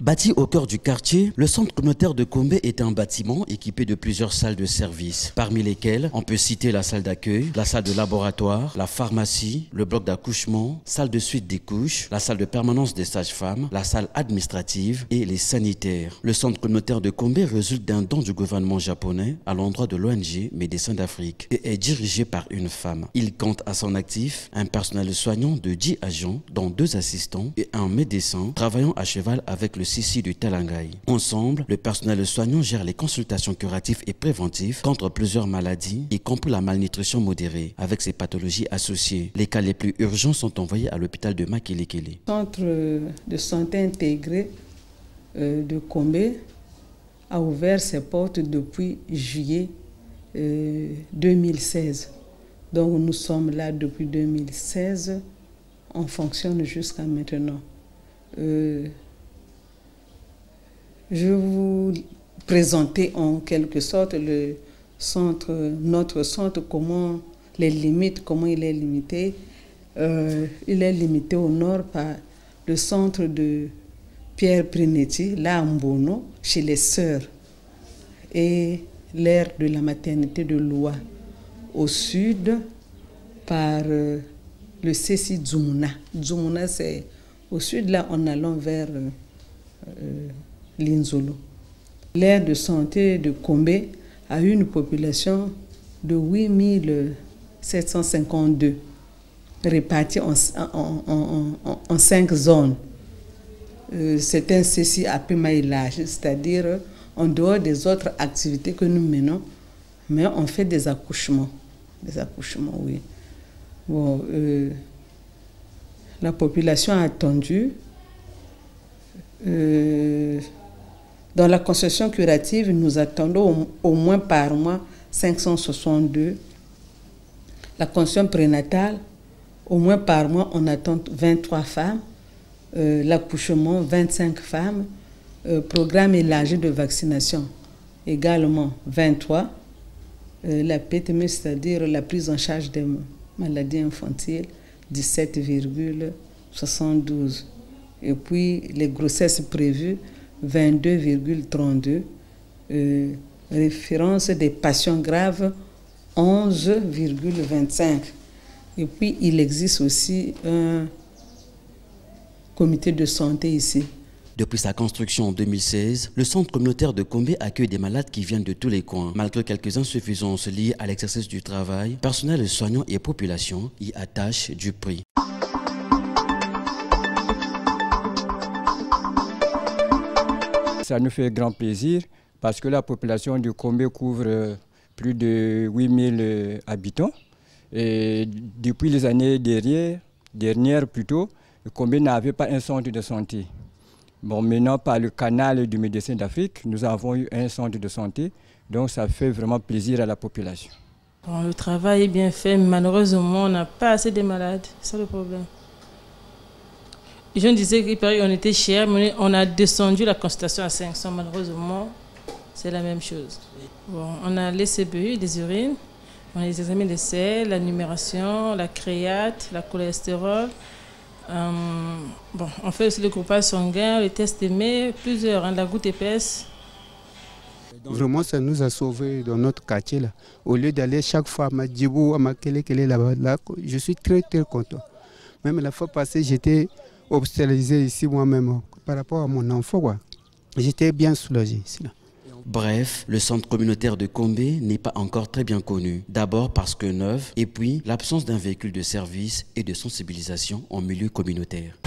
Bâti au cœur du quartier, le centre communautaire de Kombe est un bâtiment équipé de plusieurs salles de service, parmi lesquelles on peut citer la salle d'accueil, la salle de laboratoire, la pharmacie, le bloc d'accouchement, salle de suite des couches, la salle de permanence des sages-femmes, la salle administrative et les sanitaires. Le centre communautaire de Kombe résulte d'un don du gouvernement japonais à l'endroit de l'ONG Médecins d'Afrique et est dirigé par une femme. Il compte à son actif un personnel soignant de 10 agents, dont 2 assistants et un médecin travaillant à cheval avec le CICI du Talangaï. Ensemble, le personnel soignant gère les consultations curatives et préventives contre plusieurs maladies, y compris la malnutrition modérée, avec ses pathologies associées. Les cas les plus urgents sont envoyés à l'hôpital de Makelekele. Le centre de santé intégré de Kombe a ouvert ses portes depuis juillet 2016. Donc nous sommes là depuis 2016. On fonctionne jusqu'à maintenant. Je vais vous présenter en quelque sorte notre centre, comment les limites, comment il est limité. Il est limité au nord par le centre de Pierre Prinetti, là à Mbono, chez les sœurs, et l'aire de la maternité de Loua. Au sud, par le CECI Dzumuna. Dzumuna, c'est au sud, là, en allant vers Linzolo. L'aire de santé de Kombe a eu une population de 8752, répartie en 5 zones. C'est un CECI à peu large, c'est-à-dire en dehors des autres activités que nous menons, mais on fait des accouchements. Des accouchements, oui. Bon, la population a attendu. Dans la consultation curative, nous attendons au moins par mois 562. La consultation prénatale, au moins par mois, on attend 23 femmes. L'accouchement, 25 femmes. Programme élargi de vaccination, également 23. La PTM, c'est-à-dire la prise en charge des maladies infantiles, 17,72. Et puis les grossesses prévues, 22,32. Référence des patients graves, 11,25. Et puis il existe aussi un comité de santé ici. Depuis sa construction en 2016, le centre communautaire de Kombe accueille des malades qui viennent de tous les coins. Malgré quelques insuffisances liées à l'exercice du travail, personnel soignant et population y attachent du prix. Ça nous fait grand plaisir parce que la population de Kombe couvre plus de 8000 habitants. Et depuis les années dernières plutôt, Kombe n'avait pas un centre de santé. Bon, maintenant, par le canal du Médecins d'Afrique, nous avons eu un centre de santé, donc ça fait vraiment plaisir à la population. Bon, le travail est bien fait, mais malheureusement, on n'a pas assez de malades, c'est ça le problème. Les gens disaient qu'on était cher, mais on a descendu la consultation à 500, malheureusement, c'est la même chose. Bon, on a les CBU, les urines, on a les examens de sel, la numération, la créate, la cholestérol. Bon, on fait aussi le groupage sanguin, les tests aimés, plusieurs, la goutte épaisse. Vraiment, ça nous a sauvés dans notre quartier là. Au lieu d'aller chaque fois à Madjibou, à Makelekele là, je suis très content. Même la fois passée, j'étais hospitalisé ici moi-même par rapport à mon enfant. J'étais bien soulagé ici là. Bref, le centre communautaire de Kombe n'est pas encore très bien connu. D'abord parce que neuf, et puis l'absence d'un véhicule de service et de sensibilisation en milieu communautaire.